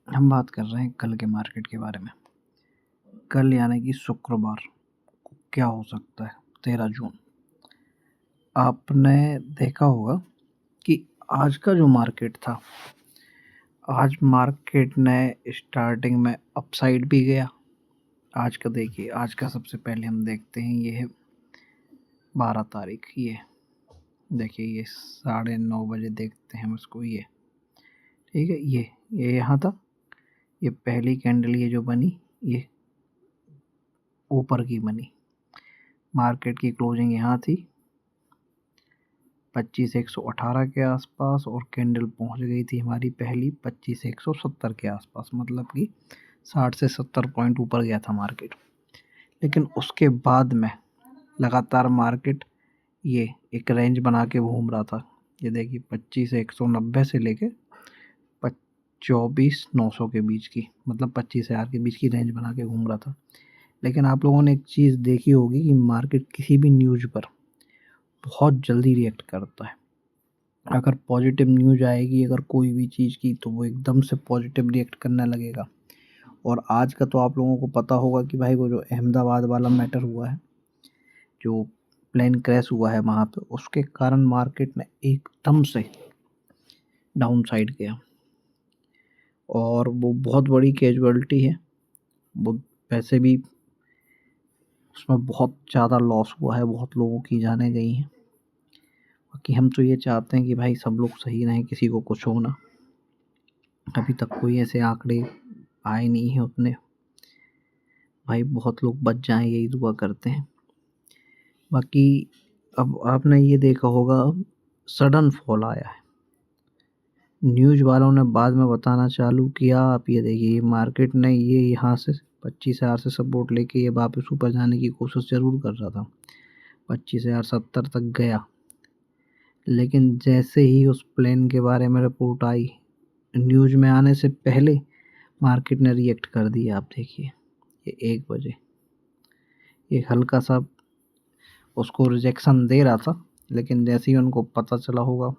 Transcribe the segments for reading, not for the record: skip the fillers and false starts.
हम बात कर रहे हैं कल के मार्केट के बारे में। कल यानी कि शुक्रवार को क्या हो सकता है, 13 जून। आपने देखा होगा कि आज का जो मार्केट था, आज मार्केट ने स्टार्टिंग में अपसाइड भी गया। आज का देखिए, आज का सबसे पहले हम देखते हैं, ये है 12 तारीख। ये देखिए, ये 9:30 बजे देखते हैं हम इसको। ये ठीक है, ये यहाँ था। ये पहली कैंडल ये जो बनी, ये ऊपर की बनी। मार्केट की क्लोजिंग यहाँ थी 25,118 के आसपास, और कैंडल पहुँच गई थी हमारी पहली 25,170 के आसपास, मतलब कि 60 से 70 पॉइंट ऊपर गया था मार्केट। लेकिन उसके बाद में लगातार मार्केट ये एक रेंज बना के घूम रहा था। ये देखिए, 25,190 से लेके 24,900 के बीच की, मतलब 25,000 के बीच की रेंज बना के घूम रहा था। लेकिन आप लोगों ने एक चीज़ देखी होगी कि मार्केट किसी भी न्यूज़ पर बहुत जल्दी रिएक्ट करता है। अगर पॉजिटिव न्यूज़ आएगी अगर कोई भी चीज़ की, तो वो एकदम से पॉजिटिव रिएक्ट करने लगेगा। और आज का तो आप लोगों को पता होगा कि भाई वो जो अहमदाबाद वाला मैटर हुआ है, जो प्लेन क्रैश हुआ है वहाँ पे, उसके कारण मार्केट ने एकदम से डाउन साइड गया। और वो बहुत बड़ी कैजुअलिटी है, वो वैसे भी उसमें बहुत ज़्यादा लॉस हुआ है, बहुत लोगों की जानें गई हैं। बाकी हम तो ये चाहते हैं कि भाई सब लोग सही रहें, किसी को कुछ हो ना। अभी तक कोई ऐसे आंकड़े आए नहीं हैं उतने, भाई बहुत लोग बच जाएं, यही दुआ करते हैं। बाकी अब आपने ये देखा होगा, सडन फॉल आया है। न्यूज़ वालों ने बाद में बताना चालू किया, आप ये देखिए, मार्केट ने ये यहाँ से 25,000 से सपोर्ट लेके ये वापस ऊपर जाने की कोशिश ज़रूर कर रहा था, 25,070 तक गया। लेकिन जैसे ही उस प्लेन के बारे में रिपोर्ट आई, न्यूज़ में आने से पहले मार्केट ने रिएक्ट कर दिया। आप देखिए, ये 1 बजे एक हल्का सा उसको रिजेक्शन दे रहा था, लेकिन जैसे ही उनको पता चला होगा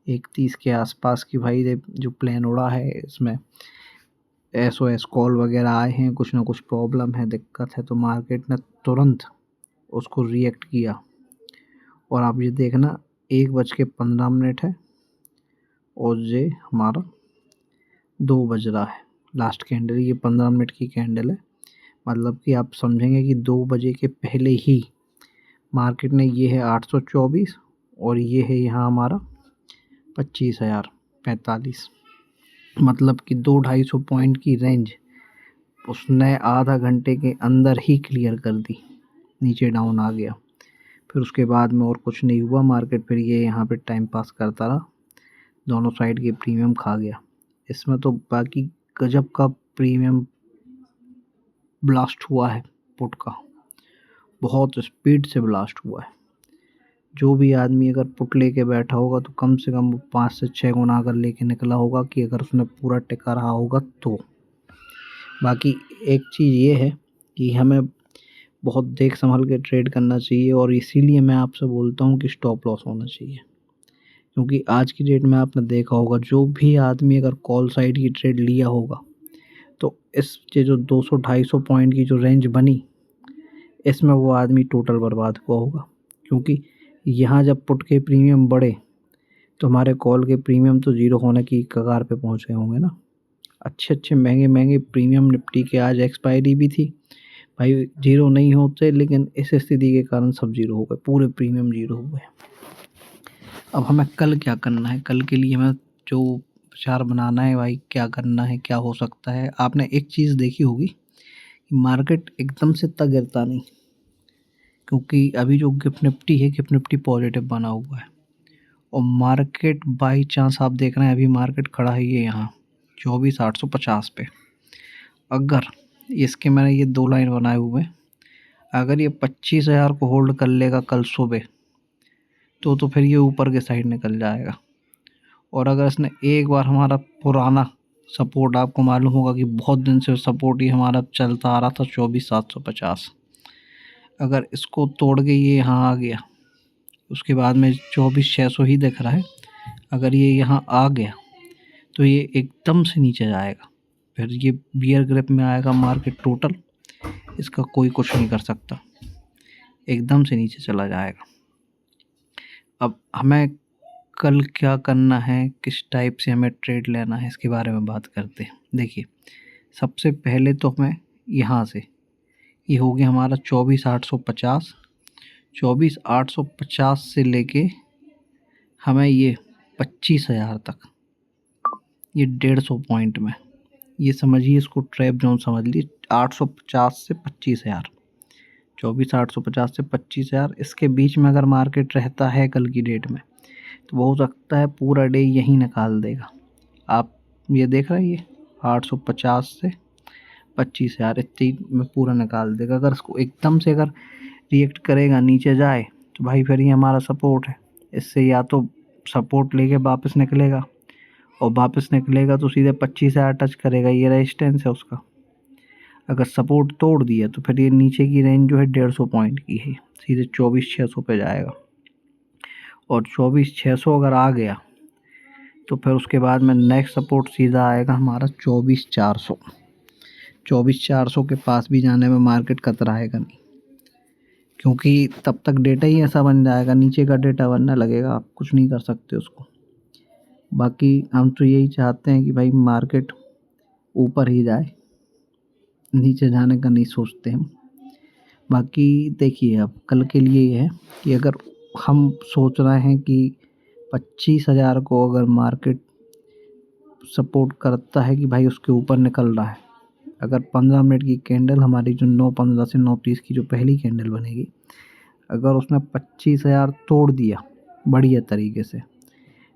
1:30 के आसपास कि भाई ये जो प्लेन उड़ा है इसमें SOS कॉल वगैरह आए हैं, कुछ ना कुछ प्रॉब्लम है, दिक्कत है, तो मार्केट ने तुरंत उसको रिएक्ट किया। और आप ये देखना, 1:15 है और ये हमारा 2 बज रहा है। लास्ट कैंडल ये 15 मिनट की कैंडल है, मतलब कि आप समझेंगे कि 2 बजे के पहले ही मार्केट ने, ये है 824 और ये है यहाँ हमारा 25,045, मतलब कि 200-250 पॉइंट की रेंज उसने आधा घंटे के अंदर ही क्लियर कर दी, नीचे डाउन आ गया। फिर उसके बाद में और कुछ नहीं हुआ, मार्केट फिर ये यहाँ पे टाइम पास करता रहा, दोनों साइड के प्रीमियम खा गया। इसमें तो बाकी गजब का प्रीमियम ब्लास्ट हुआ है पुट का, बहुत स्पीड से ब्लास्ट हुआ है। जो भी आदमी अगर पुट लेके बैठा होगा तो कम से कम 5 से 6 गुना अगर लेके निकला होगा, कि अगर उसने पूरा टिका रहा होगा तो। बाकी एक चीज़ ये है कि हमें बहुत देख संभल के ट्रेड करना चाहिए, और इसीलिए मैं आपसे बोलता हूँ कि स्टॉप लॉस होना चाहिए। क्योंकि आज की डेट में आपने देखा होगा, जो भी आदमी अगर कॉल साइड की ट्रेड लिया होगा, तो इस ये जो 200-250 पॉइंट की जो रेंज बनी, इसमें वो आदमी टोटल बर्बाद हुआ होगा। क्योंकि यहाँ जब पुट के प्रीमियम बढ़े तो हमारे कॉल के प्रीमियम तो ज़ीरो होने की कगार पे पहुँच गए होंगे ना। अच्छे महंगे प्रीमियम निफ्टी के आज एक्सपायरी भी थी भाई, ज़ीरो नहीं होते, लेकिन इस स्थिति के कारण सब ज़ीरो हो गए, पूरे प्रीमियम ज़ीरो हो गए। अब हमें कल क्या करना है, कल के लिए हमें जो विचार बनाना है भाई, क्या करना है, क्या हो सकता है। आपने एक चीज़ देखी होगी कि मार्केट एकदम से इतना गिरता नहीं, क्योंकि अभी जो गिफ्ट निफ्टी है, गिफ्ट निफ्टी पॉजिटिव बना हुआ है, और मार्केट बाई चांस आप देख रहे हैं अभी मार्केट खड़ा है ये यहाँ 24,850 पे। अगर इसके मैंने ये 2 लाइन बनाए हुए हैं, अगर ये 25,000 को होल्ड कर लेगा कल सुबह, तो फिर ये ऊपर के साइड निकल जाएगा। और अगर इसने एक बार हमारा पुराना सपोर्ट, आपको मालूम होगा कि बहुत दिन से सपोर्ट ही हमारा चलता आ रहा था 24,750, अगर इसको तोड़ के ये यहाँ आ गया, उसके बाद में 24,600 ही दिख रहा है, अगर ये यहाँ आ गया तो ये एकदम से नीचे जाएगा। फिर ये बियर ग्रिप में आएगा मार्केट टोटल, इसका कोई कुछ नहीं कर सकता, एकदम से नीचे चला जाएगा। अब हमें कल क्या करना है, किस टाइप से हमें ट्रेड लेना है, इसके बारे में बात करते हैं। देखिए, सबसे पहले तो हमें यहाँ से, ये हो गया हमारा 24,850, 24,850 से लेके हमें ये 25,000 तक, ये 150 पॉइंट में, ये समझिए, इसको ट्रैप जोन समझ लीजिए। 850 से 25,000, 24,850 से 25,000, इसके बीच में अगर मार्केट रहता है कल की डेट में, तो हो सकता है पूरा डे यहीं निकाल देगा। आप ये देख रहे हैं, ये 850 से 25,000 इतनी में पूरा निकाल देगा। अगर इसको एकदम से अगर रिएक्ट करेगा, नीचे जाए, तो भाई फिर ये हमारा सपोर्ट है, इससे या तो सपोर्ट लेके वापस निकलेगा, और वापस निकलेगा तो सीधे 25,000 टच करेगा, ये रेजिस्टेंस है उसका। अगर सपोर्ट तोड़ दिया तो फिर ये नीचे की रेंज जो है 150 पॉइंट की है, सीधे 24,600 पे जाएगा। और 24,600 अगर आ गया तो फिर उसके बाद में नेक्स्ट सपोर्ट सीधा आएगा हमारा 24,400। 24,400 के पास भी जाने में मार्केट कतराएगा नहीं, क्योंकि तब तक डेटा ही ऐसा बन जाएगा, नीचे का डेटा बनने लगेगा, आप कुछ नहीं कर सकते उसको। बाकी हम तो यही चाहते हैं कि भाई मार्केट ऊपर ही जाए, नीचे जाने का नहीं सोचते हम। बाकी देखिए, अब कल के लिए ये है कि अगर हम सोच रहे हैं कि 25,000 को अगर मार्केट सपोर्ट करता है कि भाई उसके ऊपर निकल रहा है, अगर 15 मिनट की कैंडल हमारी जो 9:15 से 9:30 की जो पहली कैंडल बनेगी, अगर उसने 25,000 तोड़ दिया बढ़िया तरीके से,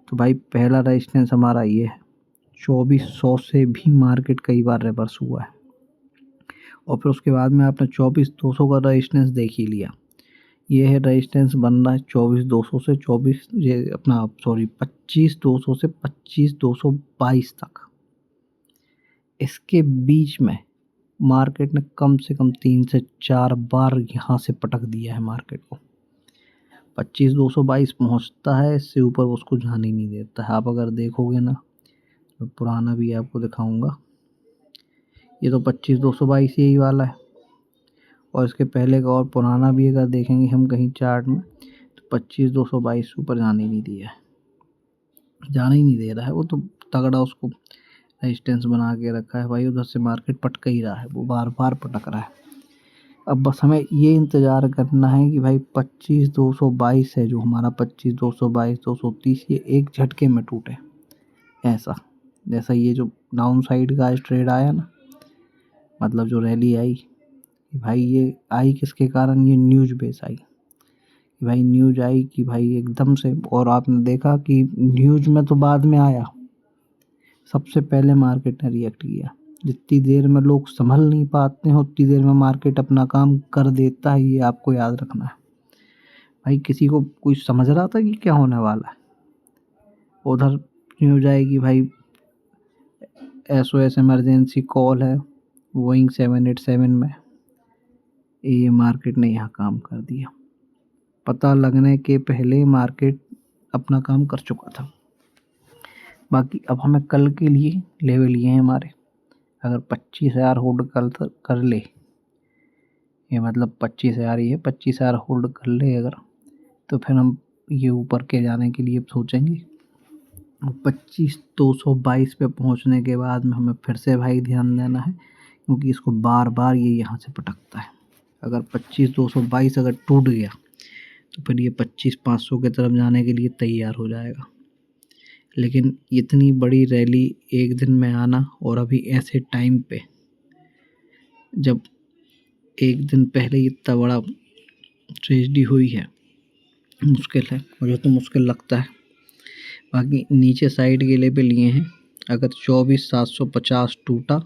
तो भाई पहला रेजिस्टेंस हमारा ये है। 2400 से भी मार्केट कई बार रिवर्स हुआ है, और फिर उसके बाद में आपने 24,200 का रेजिस्टेंस देख ही लिया। ये है रेजिस्टेंस बन रहा है 24,200 से 25,200 से 25,222 तक। इसके बीच में मार्केट ने कम से कम 3 से 4 बार यहाँ से पटक दिया है मार्केट को। 25,222 पहुँचता है, इससे ऊपर उसको जाने ही नहीं देता है। आप अगर देखोगे ना, मैं पुराना भी आपको दिखाऊंगा, ये तो 25,222 यही वाला है, और इसके पहले का और पुराना भी अगर देखेंगे हम कहीं चार्ट में, तो 25,222 ऊपर जाने ही नहीं दिया है, जाने ही नहीं दे रहा है। वो तो तगड़ा उसको रेजिस्टेंस बना के रखा है भाई, उधर से मार्केट पटक ही रहा है, वो बार बार पटक रहा है। अब बस हमें ये इंतज़ार करना है कि भाई 25,222 है जो हमारा, 25,222, 230, ये एक झटके में टूटे, ऐसा जैसा ये जो डाउन साइड का आज ट्रेड आया ना, मतलब जो रैली आई, भाई ये आई किसके कारण, ये न्यूज़ बेस आई कि भाई, न्यूज़ आई कि भाई एकदम से, और आपने देखा कि न्यूज़ में तो बाद में आया, सबसे पहले मार्केट ने रिएक्ट किया। जितनी देर में लोग संभल नहीं पाते हैं, उतनी देर में मार्केट अपना काम कर देता है, ये आपको याद रखना है भाई। किसी को कोई समझ रहा था कि क्या होने वाला है, उधर न्यूज़ आएगी भाई, SOS इमरजेंसी कॉल है बोइंग 787 में, ये मार्केट ने यहाँ काम कर दिया। पता लगने के पहले मार्केट अपना काम कर चुका था। बाकी अब हमें कल के लिए लेवल ये हैं हमारे, अगर 25,000 होल्ड कर ले, ये मतलब 25,000 ही है, 25,000 होल्ड कर ले अगर, तो फिर हम ये ऊपर के जाने के लिए सोचेंगे। 25,222 पे पहुंचने के बाद में हमें फिर से भाई ध्यान देना है, क्योंकि इसको बार बार ये यहाँ से पटकता है। अगर 25,222 अगर टूट गया, तो फिर ये 25,500 की तरफ जाने के लिए तैयार हो जाएगा। लेकिन इतनी बड़ी रैली एक दिन में आना, और अभी ऐसे टाइम पे जब एक दिन पहले इतना बड़ा ट्रेजेडी हुई है, मुश्किल है, मुझे तो मुश्किल लगता है। बाकी नीचे साइड के लेवल ये हैं, अगर 24,750 टूटा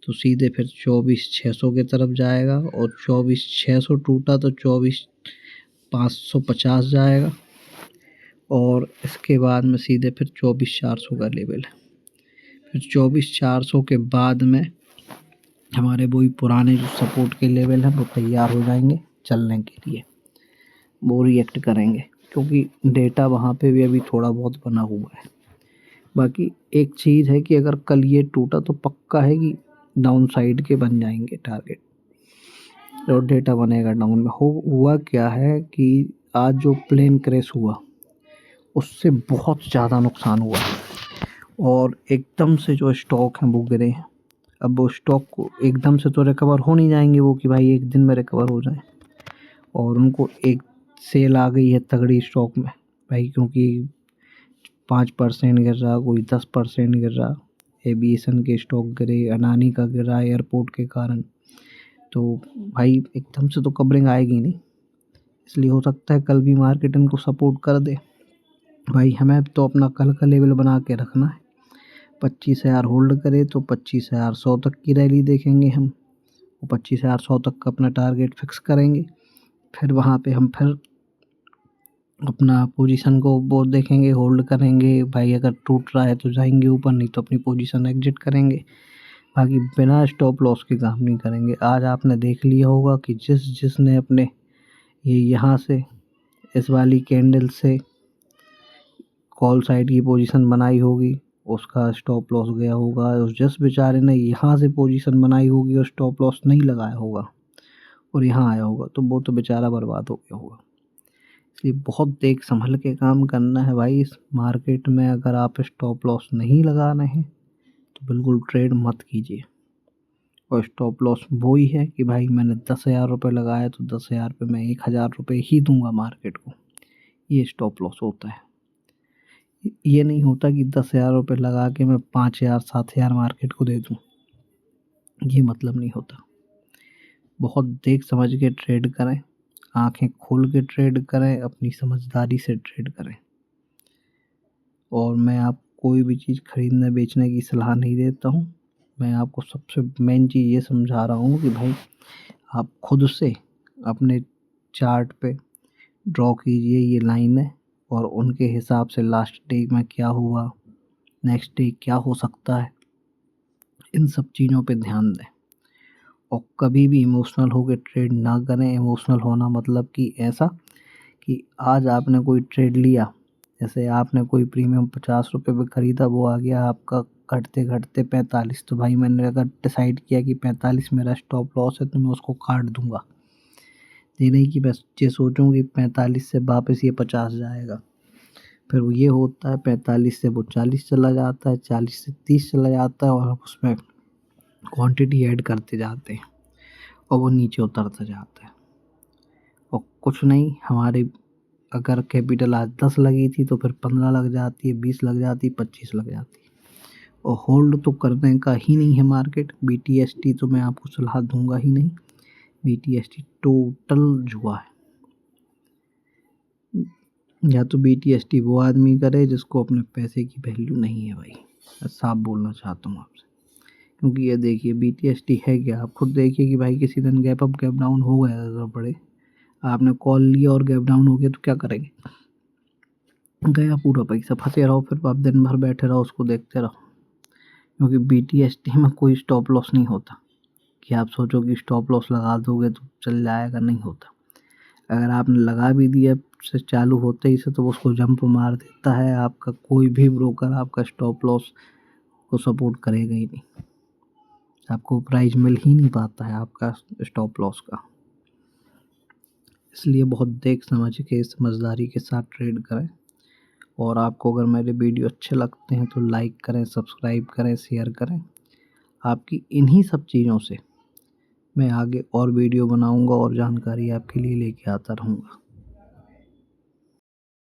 तो सीधे फिर 24,600 की तरफ जाएगा, और 24,600 टूटा तो 24,550 जाएगा, और इसके बाद में सीधे फिर 24,400 का लेवल है। फिर 24,400 के बाद में हमारे वही पुराने जो सपोर्ट के लेवल हैं वो तैयार हो जाएंगे चलने के लिए, वो रिएक्ट करेंगे, क्योंकि डेटा वहाँ पे भी अभी थोड़ा बहुत बना हुआ है। बाकी एक चीज़ है कि अगर कल ये टूटा तो पक्का है कि डाउन साइड के बन जाएंगे टारगेट और डेटा बनेगा डाउन में। हुआ क्या है कि आज जो प्लेन क्रैश हुआ उससे बहुत ज़्यादा नुकसान हुआ और एकदम से जो स्टॉक हैं वो गिरे हैं। अब वो स्टॉक को एकदम से तो रिकवर हो नहीं जाएंगे वो कि भाई एक दिन में रिकवर हो जाए, और उनको एक सेल आ गई है तगड़ी स्टॉक में भाई, क्योंकि 5% गिर रहा, कोई 10% गिर रहा, एविएशन के स्टॉक गिरे, अडानी का गिरा एयरपोर्ट के कारण। तो भाई एकदम से तो कवरिंग आएगी नहीं, इसलिए हो सकता है कल भी मार्केट इनको सपोर्ट कर दे। भाई हमें तो अपना कल का लेवल बना के रखना है, 25,000 होल्ड करे तो 25,100 तक की रैली देखेंगे हम, और 25,100 तक का अपना टारगेट फिक्स करेंगे। फिर वहाँ पे हम फिर अपना पोजीशन को वो देखेंगे, होल्ड करेंगे। भाई अगर टूट रहा है तो जाएंगे ऊपर, नहीं तो अपनी पोजीशन एग्जिट करेंगे। बाकी बिना स्टॉप लॉस के काम नहीं करेंगे। आज आपने देख लिया होगा कि जिसने अपने ये यहाँ से इस वाली कैंडल से कॉल साइड की पोजीशन बनाई होगी उसका स्टॉप लॉस गया होगा, उस जिस बेचारे ने यहाँ से पोजीशन बनाई होगी और स्टॉप लॉस नहीं लगाया होगा और यहाँ आया होगा तो वो तो बेचारा बर्बाद हो गया होगा। इसलिए बहुत देख संभल के काम करना है भाई। इस मार्केट में अगर आप स्टॉप लॉस नहीं लगा रहे हैं तो बिल्कुल ट्रेड मत कीजिए। और स्टॉप लॉस वो ही है कि भाई मैंने 10,000 रुपये लगाया तो 10,000 पे मैं 1,000 रुपये ही दूंगा मार्केट को, ये स्टॉप लॉस होता है। ये नहीं होता कि 10,000 रुपये लगा के मैं 5,000 7,000 मार्केट को दे दूँ, ये मतलब नहीं होता। बहुत देख समझ के ट्रेड करें, आंखें खोल के ट्रेड करें, अपनी समझदारी से ट्रेड करें। और मैं आप कोई भी चीज़ खरीदने बेचने की सलाह नहीं देता हूँ। मैं आपको सबसे मेन चीज़ ये समझा रहा हूँ कि भाई आप खुद से अपने चार्ट पे ड्रॉ कीजिए ये लाइन है, और उनके हिसाब से लास्ट डे में क्या हुआ, नेक्स्ट डे क्या हो सकता है, इन सब चीज़ों पे ध्यान दें। और कभी भी इमोशनल होकर ट्रेड ना करें। इमोशनल होना मतलब कि ऐसा कि आज आपने कोई ट्रेड लिया, जैसे आपने कोई प्रीमियम 50 रुपये पे ख़रीदा, वो आ गया आपका घटते घटते 45, तो भाई मैंने अगर डिसाइड किया कि 45 मेरा स्टॉप लॉस है तो मैं उसको काट दूंगा। ये नहीं कि बस ये सोचूं कि 45 से वापस ये 50 जाएगा। फिर वो ये होता है 45 से वो 40 चला जाता है, 40 से 30 चला जाता है, और आप उसमें क्वांटिटी ऐड करते जाते हैं और वो नीचे उतरता जाता है। और कुछ नहीं, हमारे अगर कैपिटल आज 10 लगी थी तो फिर 15 लग जाती है, 20 लग जाती है, 25 लग जाती है। और होल्ड तो करने का ही नहीं है मार्केट। BTST तो मैं आपको सलाह दूंगा ही नहीं, BTST टोटल जुआ है। या तो BTST वो आदमी करे जिसको अपने पैसे की वैल्यू नहीं है भाई, साफ बोलना चाहता हूँ आपसे। क्योंकि ये देखिए BTST है क्या, आप खुद देखिए कि भाई किसी दिन गैप अप गैप डाउन हो गया अगर बड़े, आपने कॉल लिया और गैप डाउन हो गया तो क्या करेंगे, गया पूरा पैसा, फंसे रहो, फिर आप दिन भर बैठे रहो उसको देखते रहो। क्योंकि BTST में कोई स्टॉप लॉस नहीं होता कि आप सोचो कि स्टॉप लॉस लगा दोगे तो चल जाएगा, नहीं होता। अगर आपने लगा भी दिया से चालू होते ही से तो उसको जंप मार देता है। आपका कोई भी ब्रोकर आपका स्टॉप लॉस को सपोर्ट करेगा ही नहीं, आपको प्राइस मिल ही नहीं पाता है आपका स्टॉप लॉस का। इसलिए बहुत देख समझ के समझदारी के साथ ट्रेड करें। और आपको अगर मेरे वीडियो अच्छे लगते हैं तो लाइक करें, सब्सक्राइब करें, शेयर करें। आपकी इन्हीं सब चीज़ों से मैं आगे और वीडियो बनाऊंगा और जानकारी आपके लिए लेके आता रहूँगा।